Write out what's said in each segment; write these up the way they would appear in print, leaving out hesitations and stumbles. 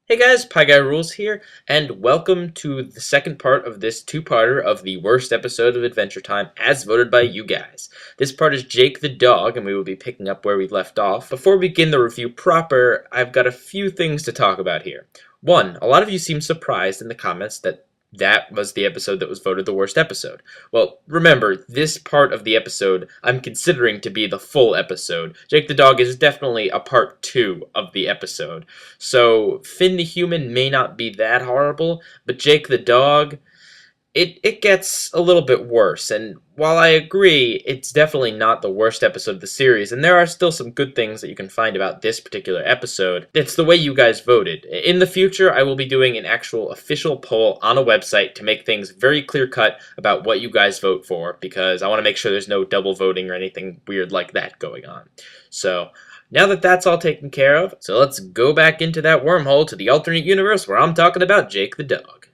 Hey guys, Pie Guy Rules here, and welcome to the second part of this two-parter of the worst episode of Adventure Time as voted by you guys. This part is Jake the Dog, and we will be picking up where we left off. Before we begin the review proper, I've got a few things to talk about here. One, a lot of you seem surprised in the comments that was the episode that was voted the worst episode. Well, remember, this part of the episode I'm considering to be the full episode. Jake the Dog is definitely a part 2 of the episode. So, Finn the Human may not be that horrible, but Jake the Dog, it gets a little bit worse, and while I agree, it's definitely not the worst episode of the series, and there are still some good things that you can find about this particular episode, it's the way you guys voted. In the future, I will be doing an actual official poll on a website to make things very clear-cut about what you guys vote for, because I want to make sure there's no double voting or anything weird like that going on. So, now that that's all taken care of, so let's go back into that wormhole to the alternate universe where I'm talking about Jake the Dog.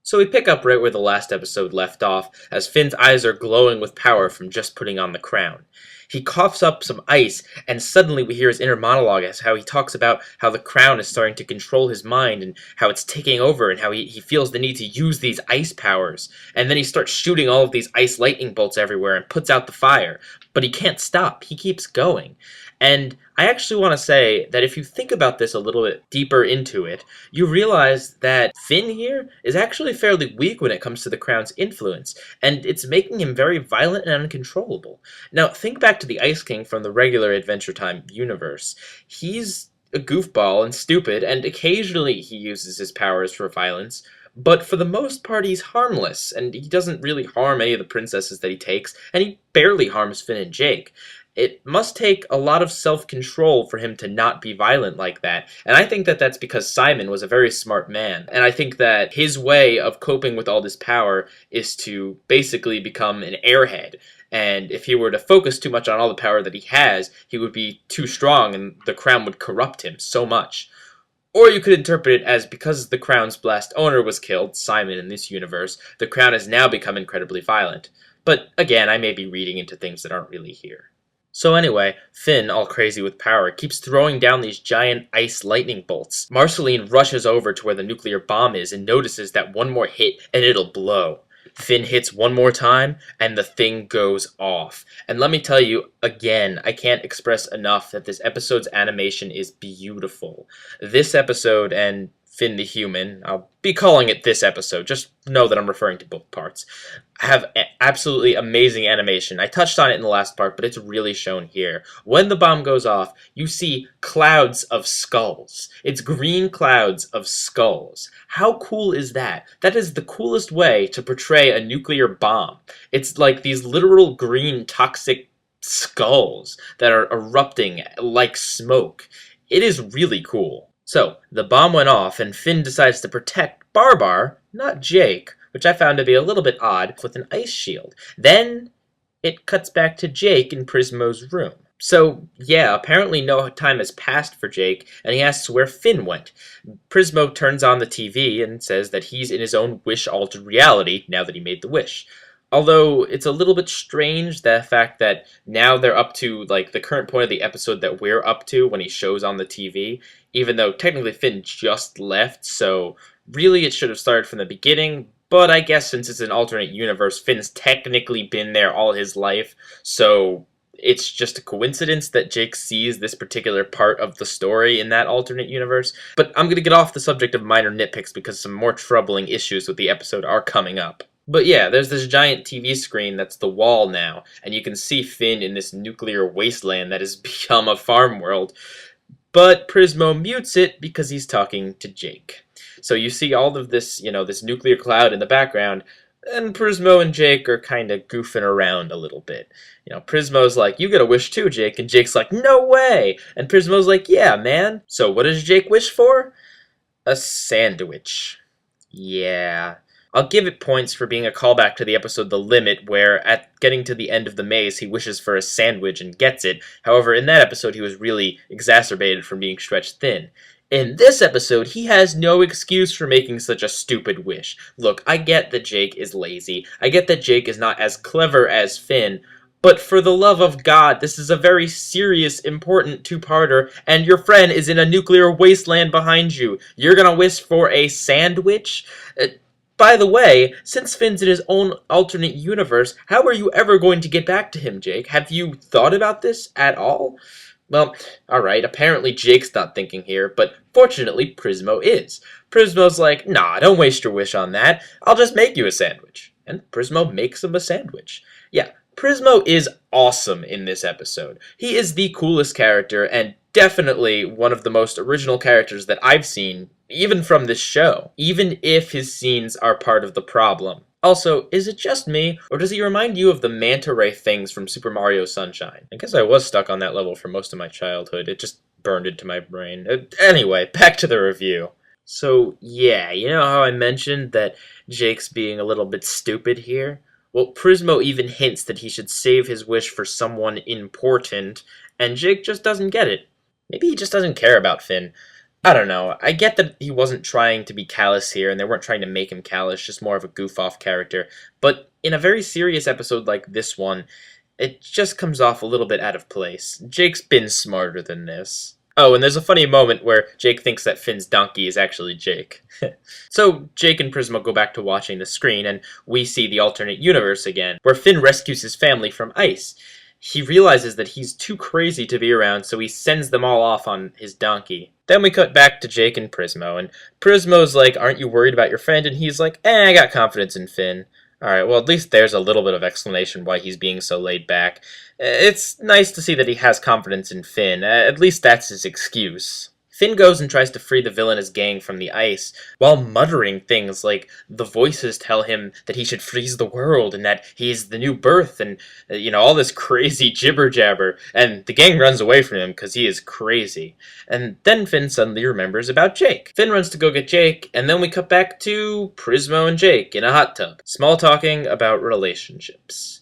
So we pick up right where the last episode left off, as Finn's eyes are glowing with power from just putting on the crown. He coughs up some ice, and suddenly we hear his inner monologue as how he talks about how the crown is starting to control his mind, and how it's taking over, and how he feels the need to use these ice powers. And then he starts shooting all of these ice lightning bolts everywhere and puts out the fire. But he can't stop, he keeps going. And I actually want to say that if you think about this a little bit deeper into it, you realize that Finn here is actually fairly weak when it comes to the crown's influence, and it's making him very violent and uncontrollable. Now, think back to the Ice King from the regular Adventure Time universe. He's a goofball and stupid, and occasionally he uses his powers for violence, but for the most part he's harmless, and he doesn't really harm any of the princesses that he takes, and he barely harms Finn and Jake. It must take a lot of self-control for him to not be violent like that, and I think that that's because Simon was a very smart man, and I think that his way of coping with all this power is to basically become an airhead, and if he were to focus too much on all the power that he has, he would be too strong and the crown would corrupt him so much. Or you could interpret it as because the crown's last owner was killed, Simon in this universe, the crown has now become incredibly violent. But again, I may be reading into things that aren't really here. So anyway, Finn, all crazy with power, keeps throwing down these giant ice lightning bolts. Marceline rushes over to where the nuclear bomb is and notices that one more hit and it'll blow. Finn hits one more time, and the thing goes off. And let me tell you, again, I can't express enough that this episode's animation is beautiful. This episode and Finn the Human, I'll be calling it this episode, just know that I'm referring to both parts, have absolutely amazing animation. I touched on it in the last part, but it's really shown here. When the bomb goes off, you see clouds of skulls. It's green clouds of skulls. How cool is that? That is the coolest way to portray a nuclear bomb. It's like these literal green toxic skulls that are erupting like smoke. It is really cool. So, the bomb went off, and Finn decides to protect Barbar, not Jake, which I found to be a little bit odd, with an ice shield. Then, it cuts back to Jake in Prismo's room. So, yeah, apparently no time has passed for Jake, and he asks where Finn went. Prismo turns on the TV and says that he's in his own wish-altered reality now that he made the wish. Although, it's a little bit strange, the fact that now they're up to, like, the current point of the episode that we're up to when he shows on the TV, even though technically Finn just left, so really it should have started from the beginning, but I guess since it's an alternate universe, Finn's technically been there all his life, so it's just a coincidence that Jake sees this particular part of the story in that alternate universe. But I'm going to get off the subject of minor nitpicks because some more troubling issues with the episode are coming up. But yeah, there's this giant TV screen that's the wall now, and you can see Finn in this nuclear wasteland that has become a farm world. But Prismo mutes it because he's talking to Jake. So you see all of this, this nuclear cloud in the background, and Prismo and Jake are kind of goofing around a little bit. Prismo's like, you get a wish too, Jake, and Jake's like, no way! And Prismo's like, yeah, man. So what does Jake wish for? A sandwich. Yeah. I'll give it points for being a callback to the episode The Limit, where at getting to the end of the maze, he wishes for a sandwich and gets it. However, in that episode, he was really exacerbated from being stretched thin. In this episode, he has no excuse for making such a stupid wish. Look, I get that Jake is lazy. I get that Jake is not as clever as Finn, But for the love of God, this is a very serious, important two-parter, and your friend is in a nuclear wasteland behind you. You're gonna wish for a sandwich? By the way, since Finn's in his own alternate universe, how are you ever going to get back to him, Jake? Have you thought about this at all? Well, alright, apparently Jake's not thinking here, but fortunately Prismo is. Prismo's like, nah, don't waste your wish on that. I'll just make you a sandwich. And Prismo makes him a sandwich. Yeah, Prismo is awesome in this episode. He is the coolest character and definitely one of the most original characters that I've seen, even from this show, even if his scenes are part of the problem. Also, is it just me, or does he remind you of the manta ray things from Super Mario Sunshine? I guess I was stuck on that level for most of my childhood. It just burned into my brain. Anyway, back to the review. So, yeah, you know how I mentioned that Jake's being a little bit stupid here? Well, Prismo even hints that he should save his wish for someone important, and Jake just doesn't get it. Maybe he just doesn't care about Finn. I don't know. I get that he wasn't trying to be callous here, and they weren't trying to make him callous, just more of a goof-off character. But in a very serious episode like this one, it just comes off a little bit out of place. Jake's been smarter than this. Oh, and there's a funny moment where Jake thinks that Finn's donkey is actually Jake. So Jake and Prismo go back to watching the screen, and we see the alternate universe again, where Finn rescues his family from ice. He realizes that he's too crazy to be around, so he sends them all off on his donkey. Then we cut back to Jake and Prismo, and Prismo's like, aren't you worried about your friend? And he's like, I got confidence in Finn. Alright, well at least there's a little bit of explanation why he's being so laid back. It's nice to see that he has confidence in Finn, at least that's his excuse. Finn goes and tries to free the villainous gang from the ice, while muttering things like the voices tell him that he should freeze the world, and that he is the new birth, and, all this crazy jibber-jabber, and the gang runs away from him because he is crazy. And then Finn suddenly remembers about Jake. Finn runs to go get Jake, and then we cut back to Prismo and Jake in a hot tub, small talking about relationships.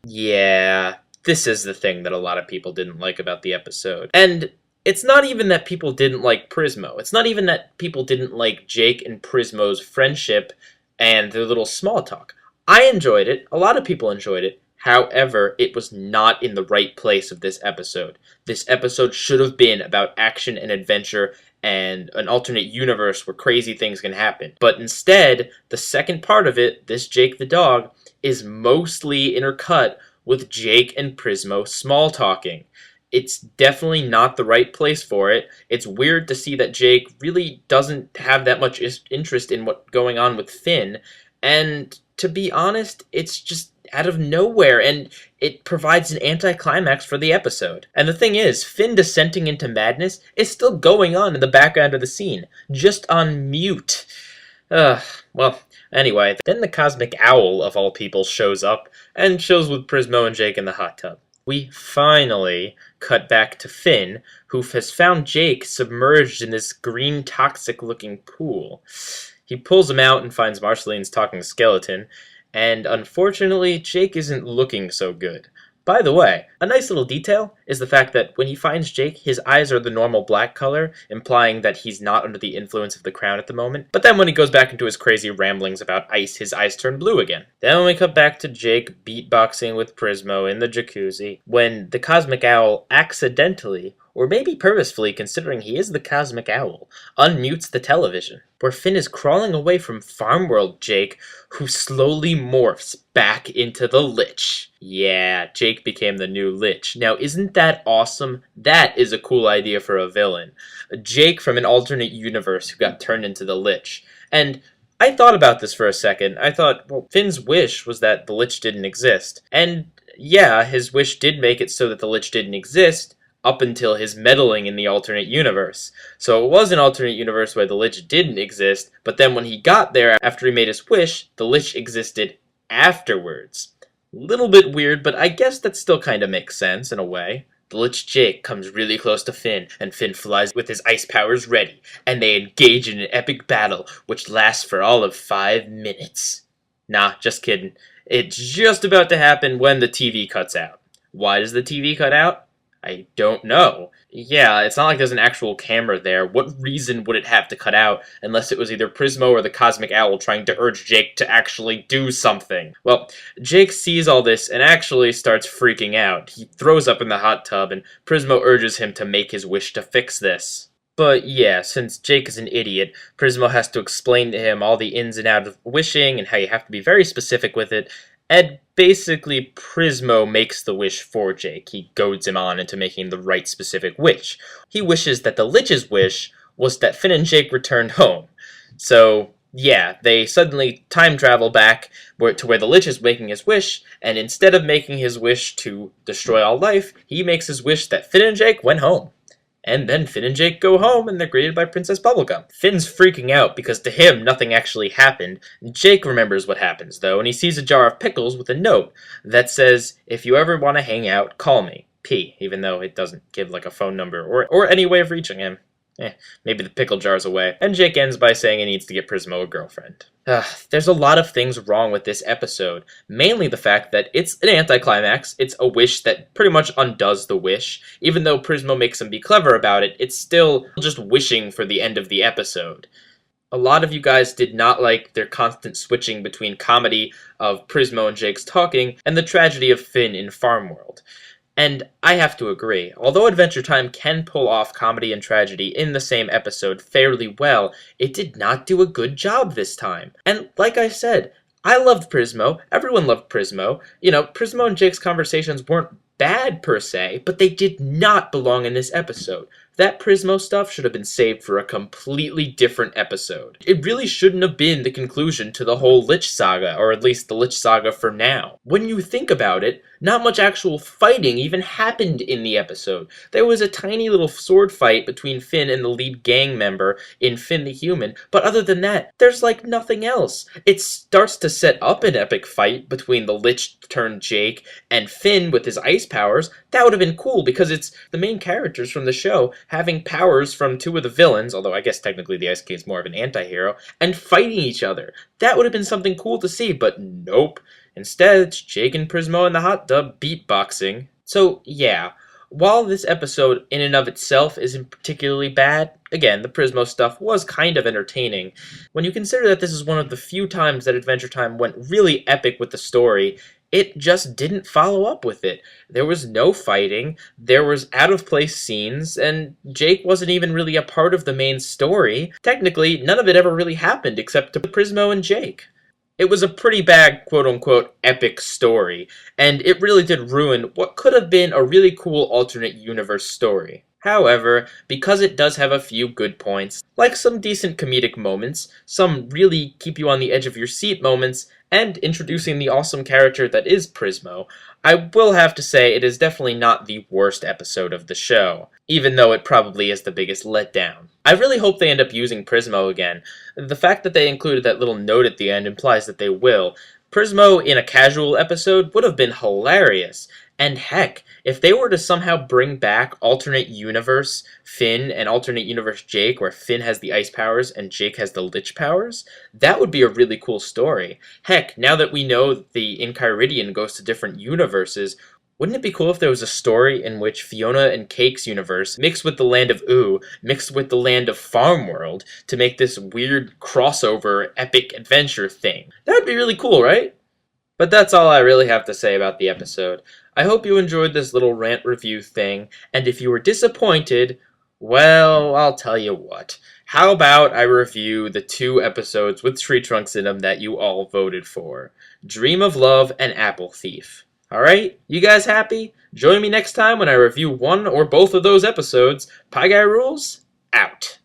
Yeah, this is the thing that a lot of people didn't like about the episode. And it's not even that people didn't like Prismo. It's not even that people didn't like Jake and Prismo's friendship and their little small talk. I enjoyed it. A lot of people enjoyed it. However, it was not in the right place of this episode. This episode should have been about action and adventure and an alternate universe where crazy things can happen. But instead, the second part of it, this Jake the dog, is mostly intercut with Jake and Prismo small talking. It's definitely not the right place for it. It's weird to see that Jake really doesn't have that much interest in what's going on with Finn. And to be honest, it's just out of nowhere, and it provides an anticlimax for the episode. And the thing is, Finn descending into madness is still going on in the background of the scene, just on mute. Well, anyway, then the Cosmic Owl, of all people, shows up, and chills with Prismo and Jake in the hot tub. We finally cut back to Finn, who has found Jake submerged in this green toxic-looking pool. He pulls him out and finds Marceline's talking skeleton, and unfortunately, Jake isn't looking so good. By the way, a nice little detail is the fact that when he finds Jake, his eyes are the normal black color, implying that he's not under the influence of the crown at the moment. But then when he goes back into his crazy ramblings about ice, his eyes turn blue again. Then we cut back to Jake beatboxing with Prismo in the jacuzzi, when the Cosmic Owl accidentally, or maybe purposefully considering he is the Cosmic Owl, unmutes the television, where Finn is crawling away from Farm World Jake, who slowly morphs back into the Lich. Yeah, Jake became the new Lich. Now, isn't that awesome? That is a cool idea for a villain. Jake from an alternate universe who got turned into the Lich. And I thought about this for a second. I thought, well, Finn's wish was that the Lich didn't exist. And yeah, his wish did make it so that the Lich didn't exist, up until his meddling in the alternate universe. So it was an alternate universe where the Lich didn't exist, but then when he got there after he made his wish, the Lich existed afterwards. Little bit weird, but I guess that still kind of makes sense in a way. The Lich Jake comes really close to Finn, and Finn flies with his ice powers ready, and they engage in an epic battle, which lasts for all of 5 minutes. Nah, just kidding. It's just about to happen when the TV cuts out. Why does the TV cut out? I don't know. Yeah, it's not like there's an actual camera there. What reason would it have to cut out unless it was either Prismo or the Cosmic Owl trying to urge Jake to actually do something? Well, Jake sees all this and actually starts freaking out. He throws up in the hot tub and Prismo urges him to make his wish to fix this. But yeah, since Jake is an idiot, Prismo has to explain to him all the ins and outs of wishing and how you have to be very specific with it, and basically, Prismo makes the wish for Jake. He goads him on into making the right specific wish. He wishes that the Lich's wish was that Finn and Jake returned home. So, yeah, they suddenly time travel back to where the Lich is making his wish, and instead of making his wish to destroy all life, he makes his wish that Finn and Jake went home. And then Finn and Jake go home and they're greeted by Princess Bubblegum. Finn's freaking out because to him nothing actually happened. Jake remembers what happens though, and he sees a jar of pickles with a note that says, "If you ever want to hang out, call me. P," even though it doesn't give like a phone number or any way of reaching him. Maybe the pickle jar's away. And Jake ends by saying he needs to get Prismo a girlfriend. There's a lot of things wrong with this episode. Mainly the fact that it's an anticlimax. It's a wish that pretty much undoes the wish. Even though Prismo makes him be clever about it, it's still just wishing for the end of the episode. A lot of you guys did not like their constant switching between comedy of Prismo and Jake's talking and the tragedy of Finn in Farm World. And I have to agree, although Adventure Time can pull off comedy and tragedy in the same episode fairly well, it did not do a good job this time. And like I said, I loved Prismo, everyone loved Prismo. You know, Prismo and Jake's conversations weren't bad per se, but they did not belong in this episode. That Prismo stuff should have been saved for a completely different episode. It really shouldn't have been the conclusion to the whole Lich saga, or at least the Lich saga for now. When you think about it, not much actual fighting even happened in the episode. There was a tiny little sword fight between Finn and the lead gang member in Finn the Human, but other than that, there's like nothing else. It starts to set up an epic fight between the Lich turned Jake and Finn with his ice powers. That would have been cool because it's the main characters from the show having powers from two of the villains, although I guess technically the Ice King is more of an anti-hero, and fighting each other. That would have been something cool to see, but nope. Instead, it's Jake and Prismo in the hot tub beatboxing. So, yeah, while this episode in and of itself isn't particularly bad, again, the Prismo stuff was kind of entertaining. When you consider that this is one of the few times that Adventure Time went really epic with the story, it just didn't follow up with it. There was no fighting, there was out-of-place scenes, and Jake wasn't even really a part of the main story. Technically, none of it ever really happened except to Prismo and Jake. It was a pretty bad, quote-unquote, epic story, and it really did ruin what could have been a really cool alternate universe story. However, because it does have a few good points, like some decent comedic moments, some really keep you on the edge of your seat moments, and introducing the awesome character that is Prismo, I will have to say it is definitely not the worst episode of the show, even though it probably is the biggest letdown. I really hope they end up using Prismo again. The fact that they included that little note at the end implies that they will. Prismo in a casual episode would have been hilarious. And heck, if they were to somehow bring back alternate universe Finn and alternate universe Jake, where Finn has the ice powers and Jake has the lich powers, that would be a really cool story. Heck, now that we know that the Enchiridion goes to different universes, wouldn't it be cool if there was a story in which Fiona and Cake's universe mixed with the land of Ooh, mixed with the land of Farm World, to make this weird crossover epic adventure thing? That would be really cool, right? But that's all I really have to say about the episode. I hope you enjoyed this little rant review thing, and if you were disappointed, well, I'll tell you what. How about I review the 2 episodes with tree trunks in them that you all voted for? Dream of Love and Apple Thief. Alright, you guys happy? Join me next time when I review one or both of those episodes. Pie Guy Rules, out.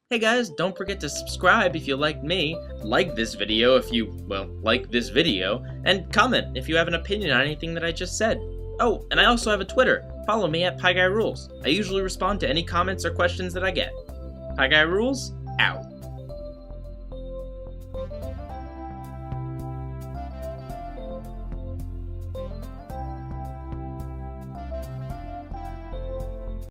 Hey guys, don't forget to subscribe if you liked me, like this video if you, well, like this video, and comment if you have an opinion on anything that I just said. Oh, and I also have a Twitter. Follow me at PieGuyRules. I usually respond to any comments or questions that I get. Pie Guy Rules, out.